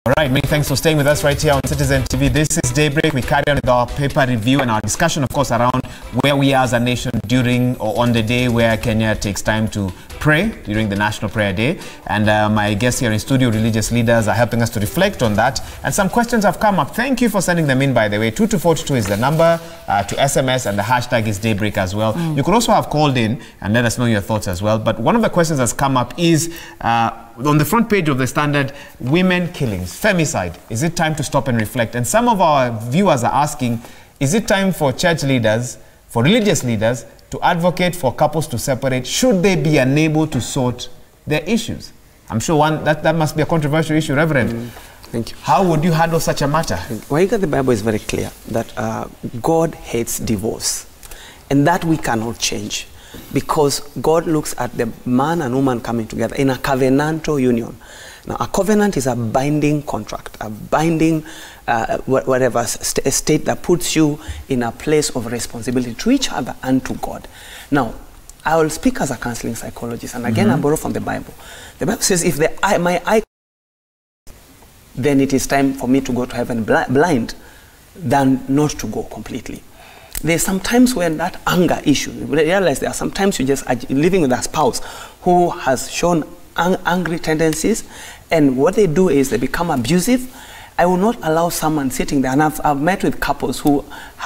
All right, many thanks for staying with us right here on Citizen TV. This is Daybreak. We carry on with our paper review and our discussion, of course, around where we are as a nation during or on the day where Kenya takes time to pray during the National Prayer Day. And my guests here in studio, religious leaders, are helping us to reflect on that. And some questions have come up. Thank you for sending them in, by the way. 22422 is the number to SMS, and the hashtag is Daybreak as well. You could also have called in and let us know your thoughts as well. But one of the questions that's come up is on the front page of the Standard, women killings, femicide. Is it time to stop and reflect? And some of our viewers are asking, is it time for church leaders, for religious leaders, to advocate for couples to separate should they be unable to sort their issues? I'm sure that must be a controversial issue, Reverend. Thank you. How would you handle such a matter? The Bible is very clear that God hates divorce, and that we cannot change, because God looks at the man and woman coming together in a covenantal union. Now, a covenant is a binding contract, a binding state that puts you in a place of responsibility to each other and to God. Now, I will speak as a counseling psychologist, and again, I borrow from the Bible. The Bible says, if my eye, then it is time for me to go to heaven blind than not to go completely. There's sometimes when that anger issue, you realize there are sometimes you just are living with a spouse who has shown angry tendencies, and what they do is they become abusive. I will not allow someone sitting there, and I've met with couples who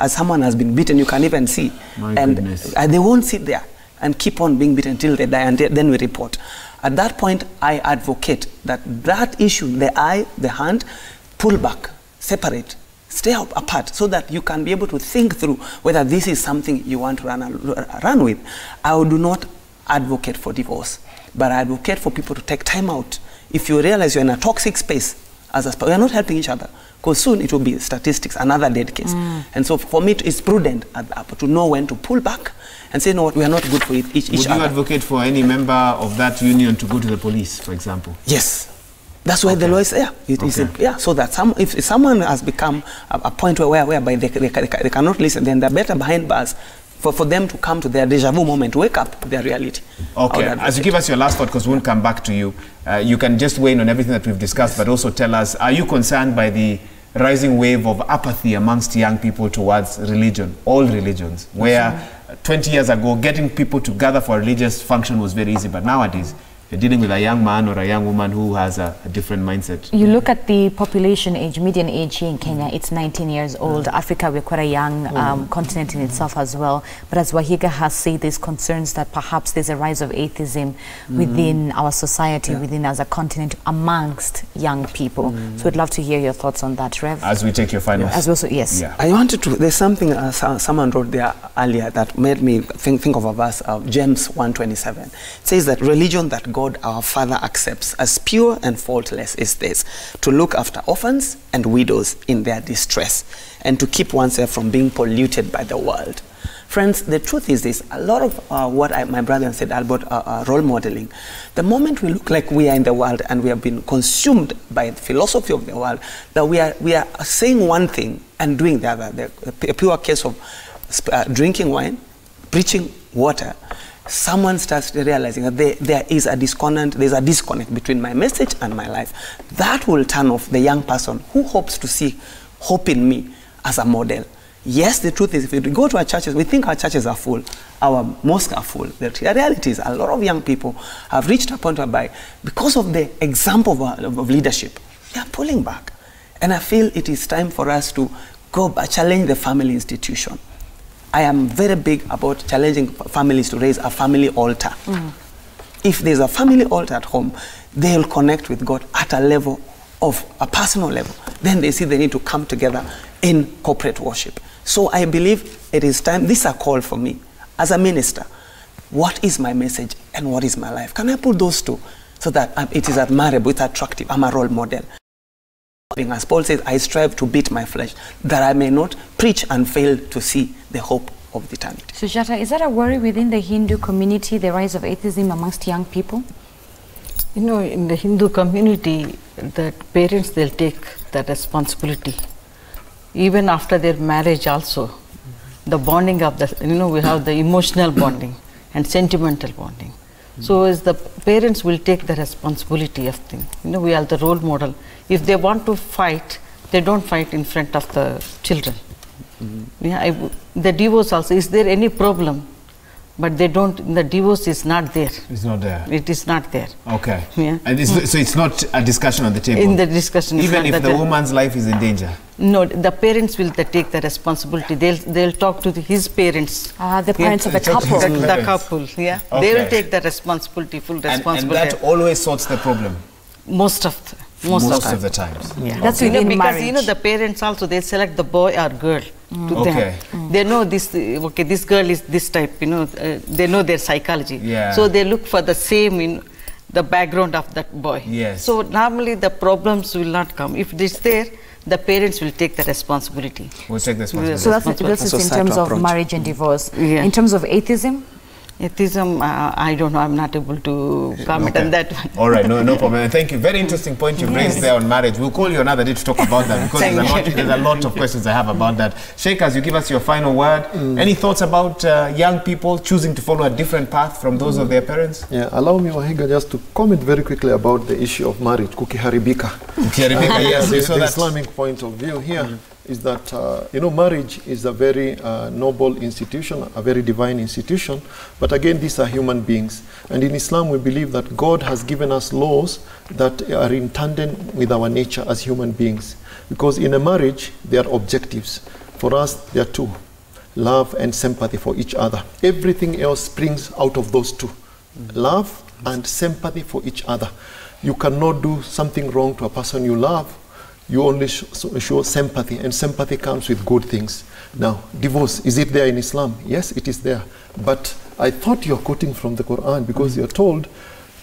someone has been beaten, you can even see, and they won't sit there and keep on being beaten until they die, and then we report. At that point, I advocate that issue, the eye, the hand, pull back, separate, stay apart, so that you can be able to think through whether this is something you want to run with. I do not advocate for divorce, but I advocate for people to take time out. If you realize you're in a toxic space as a spouse, you're not helping each other, because soon it will be statistics, another dead case. And so for me, it's prudent to know when to pull back and say, no, we are not good for each other. Would you advocate for any member of that union to go to the police, for example? Yes. That's why the law is there. So that if someone has become a point whereby they cannot listen, then they're better behind bars for them to come to their deja vu moment, to wake up to their reality. Okay, as you give us your last thought, because we'll come back to you, you can just weigh in on everything that we've discussed, but also tell us, are you concerned by the rising wave of apathy amongst young people towards religion, all religions, where 20 years ago, getting people to gather for a religious function was very easy, but nowadays, you're dealing with a young man or a young woman who has a different mindset. You look at the population age, median age here in Kenya, it's 19 years old. Africa, we're quite a young continent in itself as well. But as Wahiga has said, there's concerns that perhaps there's a rise of atheism within our society, within as a continent, amongst young people. So we'd love to hear your thoughts on that, Rev. As we take your final. As well, so yes. I wanted to, there's something someone wrote there earlier that made me think of a verse, James 1:27. It says that religion that God our Father accepts as pure and faultless is this: to look after orphans and widows in their distress, and to keep oneself from being polluted by the world. Friends, the truth is this: a lot of what my brother said about role modeling, the moment we look like we are in the world and we have been consumed by the philosophy of the world, that we are saying one thing and doing the other. A pure case of drinking wine, preaching water. Someone starts realizing that there is a disconnect between my message and my life. That will turn off the young person who hopes to see hope in me as a model. Yes, the truth is, if we go to our churches, we think our churches are full, our mosques are full. The reality is, a lot of young people have reached a point whereby, because of the example of leadership, they are pulling back. And I feel it is time for us to go back, challenge the family institution. I am very big about challenging families to raise a family altar. If there's a family altar at home, they'll connect with God at a level of a personal level. Then they see they need to come together in corporate worship. So I believe it is time, this is a call for me as a minister. What is my message and what is my life? Can I put those two so that it is admirable, it's attractive, I'm a role model? As Paul says, I strive to beat my flesh, that I may not preach and fail to see the hope of eternity. Sujata, is that a worry within the Hindu community, the rise of atheism amongst young people? You know, in the Hindu community, the parents, they'll take that responsibility. Even after their marriage also, the bonding of the, we have the emotional bonding and sentimental bonding. So as the parents will take the responsibility of things. We are the role model If they want to fight, they don't fight in front of the children. Yeah, the divorce also, is there any problem? But they don't, the divorce is not there. It's not there. It is not there. Okay. Yeah. And so it's not a discussion on the table? In the discussion. Even if the woman's life is in danger? No, the parents will take the responsibility. They'll talk to his parents. The parents of the couple. The couple, yeah. Okay. They will take the responsibility, full responsibility. And that always sorts the problem? Most of the times. Yeah. That's okay. within Because marriage. the parents also, they select the boy or girl to them. They know this, this girl is this type, they know their psychology. Yeah. So they look for the same the background of that boy. Yes. So normally the problems will not come. If this is there, the parents will take the responsibility. Will take the responsibility. So that's in terms of marriage and divorce. Yeah. In terms of atheism? Atheism, I don't know. I'm not able to comment on that one. All right, no problem. And thank you. Very interesting point you've raised there on marriage. We'll call you another day to talk about that because there's a lot of questions I have about that. Sheikh, as you give us your final word, any thoughts about young people choosing to follow a different path from those of their parents? Yeah, allow me, Wahiga, just to comment very quickly about the issue of marriage. Kukiharibika. Kukiharibika, yes. The Islamic point of view here is that, marriage is a very noble institution, a very divine institution. But again, these are human beings. And in Islam, we believe that God has given us laws that are in tandem with our nature as human beings. Because in a marriage, there are objectives. For us, there are two: love and sympathy for each other. Everything else springs out of those two. Love and sympathy for each other. You cannot do something wrong to a person you love. You only show sympathy, and sympathy comes with good things. Now, divorce, is it there in Islam? Yes, it is there. But I thought you're quoting from the Quran because you're told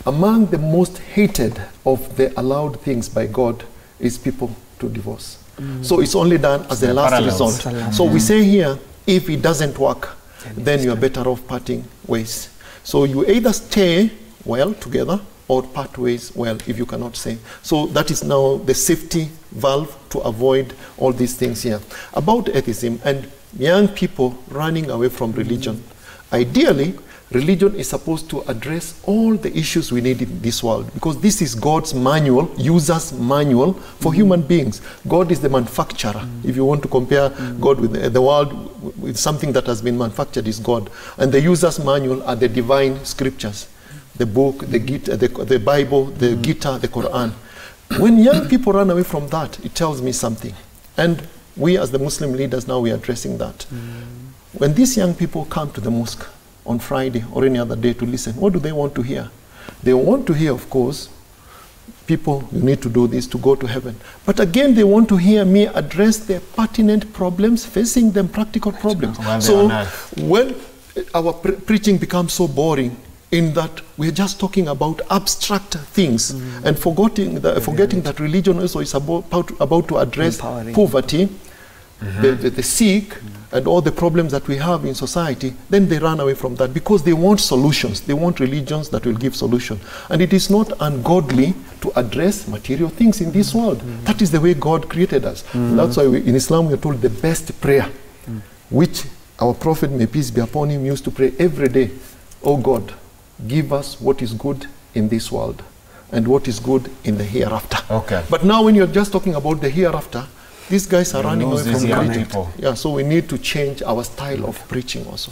among the most hated of the allowed things by God is people to divorce. So it's only done as a last resort. So we say here, if it doesn't work, then you're better off parting ways. So you either stay well together or part ways well if you cannot say. So that is now the safety valve to avoid all these things here. About atheism and young people running away from religion. Ideally, religion is supposed to address all the issues we need in this world because this is God's manual, user's manual for human beings. God is the manufacturer. If you want to compare God with the world with something that has been manufactured is God. And the user's manual are the divine scriptures. The book, the Bible, the Gita, the Quran. When young people run away from that, it tells me something. And we as the Muslim leaders now, we are addressing that. When these young people come to the mosque on Friday or any other day to listen, what do they want to hear? They want to hear, of course, people, you need to do this to go to heaven. But again, they want to hear me address their pertinent problems, facing them practical problems. So when our preaching becomes so boring, in that we're just talking about abstract things and forgetting that religion also is about to address poverty, the sick, and all the problems that we have in society, then they run away from that because they want solutions. They want religions that will give solution. And it is not ungodly to address material things in this world. That is the way God created us. That's why in Islam we are told the best prayer, which our Prophet, may peace be upon him, used to pray every day. Oh God, give us what is good in this world and what is good in the hereafter. Okay. But now when you're just talking about the hereafter, these guys are running away from young people. Yeah, so we need to change our style of preaching also.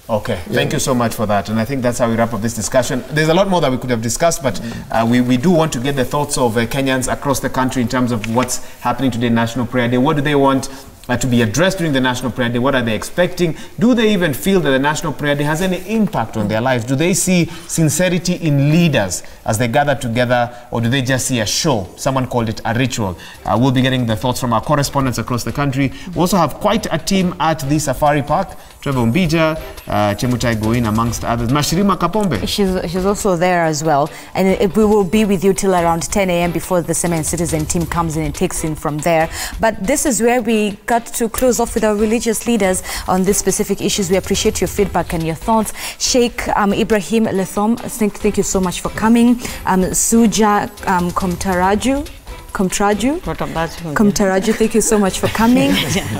Okay, thank you so much for that. And I think that's how we wrap up this discussion. There's a lot more that we could have discussed, but we do want to get the thoughts of Kenyans across the country in terms of what's happening today, National Prayer Day. What do they want to be addressed during the National Prayer Day? What are they expecting? Do they even feel that the National Prayer Day has any impact on their lives? Do they see sincerity in leaders as they gather together, or do they just see a show? Someone called it a ritual. We'll be getting the thoughts from our correspondents across the country. We also have quite a team at the Safari Park. Trevor Mbija, Chemutai Goin, amongst others. Mashirima Kapombe. She's also there as well. And we will be with you till around 10 a.m. before the Semen Citizen team comes in and takes in from there. But this is where we got to close off with our religious leaders on these specific issues. We appreciate your feedback and your thoughts. Sheikh Ibrahim Lethom, thank you so much for coming. Suja Komtaraju. Komtaraju, thank you so much for coming.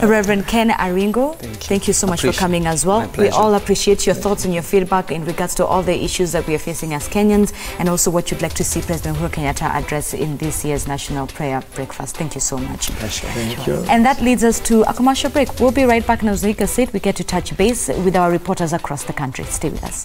Reverend Ken Aringo, thank you so much for coming as well. We all appreciate your thoughts and your feedback in regards to all the issues that we are facing as Kenyans, and also what you'd like to see President Uhuru Kenyatta address in this year's National Prayer Breakfast. Thank you so much. Thank you. And that leads us to a commercial break. We'll be right back. And as Zika said, we get to touch base with our reporters across the country. Stay with us.